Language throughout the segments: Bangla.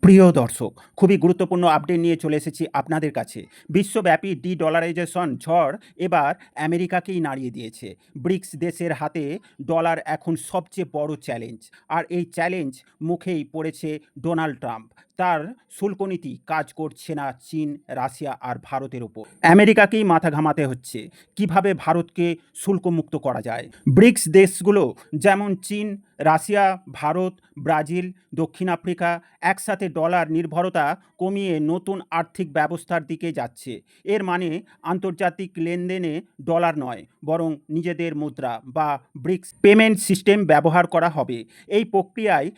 প্রিয় দর্শক, খুবই গুরুত্বপূর্ণ আপডেট নিয়ে চলে এসেছি আপনাদের কাছে। বিশ্বব্যাপী ডলারাইজেশন ঝড় এবার আমেরিকাকেই নাড়িয়ে দিয়েছে। ব্রিক্স দেশের হাতে ডলার এখন সবচেয়ে বড় চ্যালেঞ্জ। আর এই চ্যালেঞ্জ মুখেই পড়েছে ডোনাল্ড ট্রাম্প। তার শুল্ক নীতি কাজ করছে না চীন, রাশিয়া আর ভারতের ওপর। আমেরিকাকেই মাথা ঘামাতে হচ্ছে কিভাবে ভারতকে শুল্কমুক্ত করা যায়। ব্রিক্স দেশগুলো যেমন চীন, রাশিয়া, ভারত, ব্রাজিল, দক্ষিণ আফ্রিকা একসাথে ডলার নির্ভরতা কমিয়ে নতুন আর্থিক ব্যবস্থার দিকে যাচ্ছে। এর মানে আন্তর্জাতিক লেনদেনে ডলার নয়, বরং নিজেদের মুদ্রা বা ব্রিক্স পেমেন্ট সিস্টেম ব্যবহার করা হবে। এই প্রক্রিয়ায়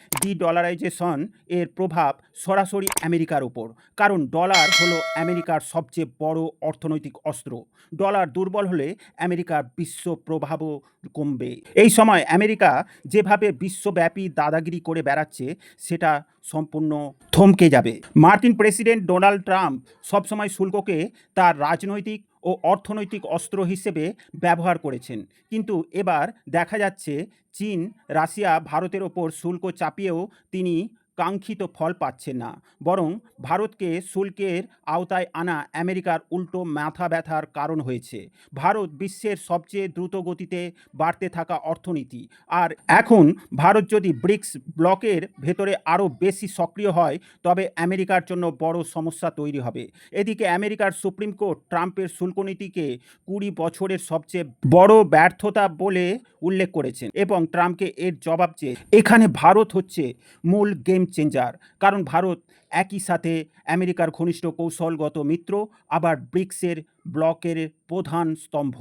ডলারাইজেশন এর প্রভাব সরাসরি আমেরিকার ওপর, কারণ ডলার হলো আমেরিকার সবচেয়ে বড় অর্থনৈতিক অস্ত্র। ডলার দুর্বল হলে আমেরিকার বিশ্ব প্রভাবও কমবে। এই সময় আমেরিকা যেভাবে বিশ্বব্যাপী দাদাগিরি করে বেড়াচ্ছে সেটা সম্পূর্ণ থমকে যাবে। মার্কিন প্রেসিডেন্ট ডোনাল্ড ট্রাম্প সবসময় শুল্ককে তার রাজনৈতিক ও অর্থনৈতিক অস্ত্র হিসেবে ব্যবহার করেছেন, কিন্তু এবার দেখা যাচ্ছে চীন, রাশিয়া, ভারতের ওপর শুল্ক চাপিয়েও তিনি কাঙ্ক্ষিত ফল পাচ্ছেন না, বরং ভারতকে শুল্কের আওতায় আনা আমেরিকার উল্টো মাথা ব্যথার কারণ হয়েছে। ভারত বিশ্বের সবচেয়ে দ্রুত গতিতে বাড়তে থাকা অর্থনীতি, আর এখন ভারত যদি ব্রিক্স ব্লকের ভেতরে আরও বেশি সক্রিয় হয় তবে আমেরিকার জন্য বড় সমস্যা তৈরি হবে। এদিকে আমেরিকার সুপ্রিম কোর্ট ট্রাম্পের শুল্কনীতিকে 20 বছরের সবচেয়ে বড় ব্যর্থতা বলে উল্লেখ করেছেন এবং ট্রাম্পকে এর জবাব চেয়ে। এখানে ভারত হচ্ছে মূল গেম চেঞ্জার, কারণ ভারত একই সাথে আমেরিকার ঘনিষ্ঠ কৌশলগত মিত্র, আবার ব্রিক্সের ব্লকের প্রধান স্তম্ভ।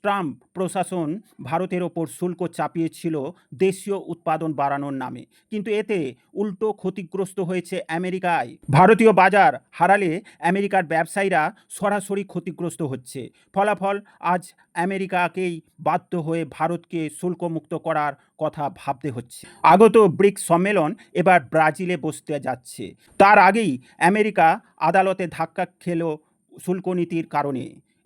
ট্রাম্প প্রশাসন ভারতের ওপর শুল্ক চাপিয়েছিল দেশীয় উৎপাদন বাড়ানোর নামে, কিন্তু এতে উল্টো ক্ষতিগ্রস্ত হয়েছে আমেরিকায়। ভারতীয় বাজার হারালে আমেরিকার ব্যবসায়ীরা সরাসরি ক্ষতিগ্রস্ত হচ্ছে। ফলাফল আজ আমেরিকাকেই বাধ্য হয়ে ভারতকে শুল্কমুক্ত করার কথা ভাবতে হচ্ছে। আগত ব্রিক্স সম্মেলন এবার ব্রাজিলে বসতে যাচ্ছে। তার আগেই আমেরিকা আদালতে ধাক্কা খেল শুল্কনীতির কারণে।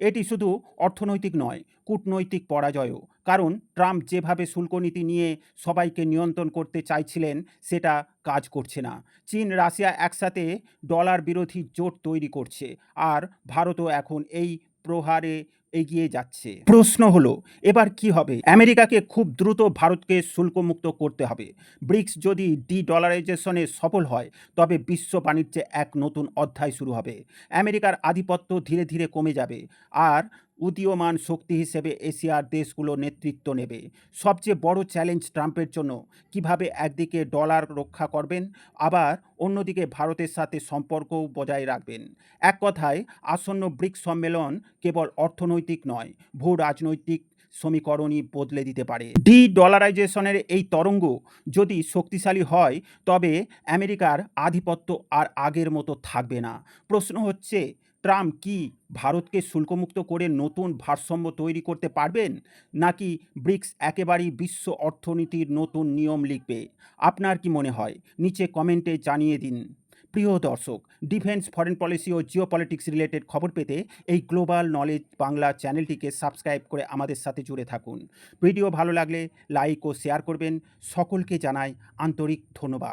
এটি শুধু অর্থনৈতিক নয়, কূটনৈতিক পরাজয়ও, কারণ ট্রাম্প যেভাবে শুল্কনীতি নিয়ে সবাইকে নিয়ন্ত্রণ করতে চাইছিলেন সেটা কাজ করছে না। চীন, রাশিয়া একসাথে ডলার বিরোধী জোট তৈরি করছে, আর ভারতও এখন এই প্রহারে এগিয়ে যাচ্ছে। প্রশ্ন হলো এবার কি হবে? আমেরিকাকে খুব দ্রুত ভারতকে শুল্কমুক্ত করতে হবে। ব্রিক্স যদি ডলারাইজেশনে সফল হয় তবে বিশ্ব বাণিজ্যে এক নতুন অধ্যায় শুরু হবে। আমেরিকার আধিপত্য ধীরে ধীরে কমে যাবে, আর উদীয়মান শক্তি হিসেবে এশিয়ার দেশগুলো নেতৃত্ব নেবে। সবচেয়ে বড় চ্যালেঞ্জ ট্রাম্পের জন্য কিভাবে একদিকে ডলার রক্ষা করবেন, আবার অন্যদিকে ভারতের সাথে সম্পর্কও বজায় রাখবেন। এক কথায় আসন্ন ব্রিক্স সম্মেলন কেবল অর্থনৈতিক নয়, ভূ রাজনৈতিক সমীকরণই বদলে দিতে পারে। ডলারাইজেশনের এই তরঙ্গ যদি শক্তিশালী হয় তবে আমেরিকার আধিপত্য আর আগের মতো থাকবে না। প্রশ্ন হচ্ছে, ট্রাম্প কি ভারতকে শুল্কমুক্ত করে নতুন ভারসাম্য তৈরি করতে পারবেন, নাকি ব্রিক্স একেবারেই বিশ্ব অর্থনীতির নতুন নিয়ম লিখবে? আপনার কি মনে হয়? নিচে কমেন্টে জানিয়ে দিন। প্রিয় দর্শক, ডিফেন্স, ফরেন পলিসি ও জিও পলিটিক্স রিলেটেড খবর পেতে এই গ্লোবাল নলেজ বাংলা চ্যানেলটিকে সাবস্ক্রাইব করে আমাদের সাথে জুড়ে থাকুন। ভিডিও ভালো লাগলে লাইক ও শেয়ার করবেন। সকলকে জানাই আন্তরিক ধন্যবাদ।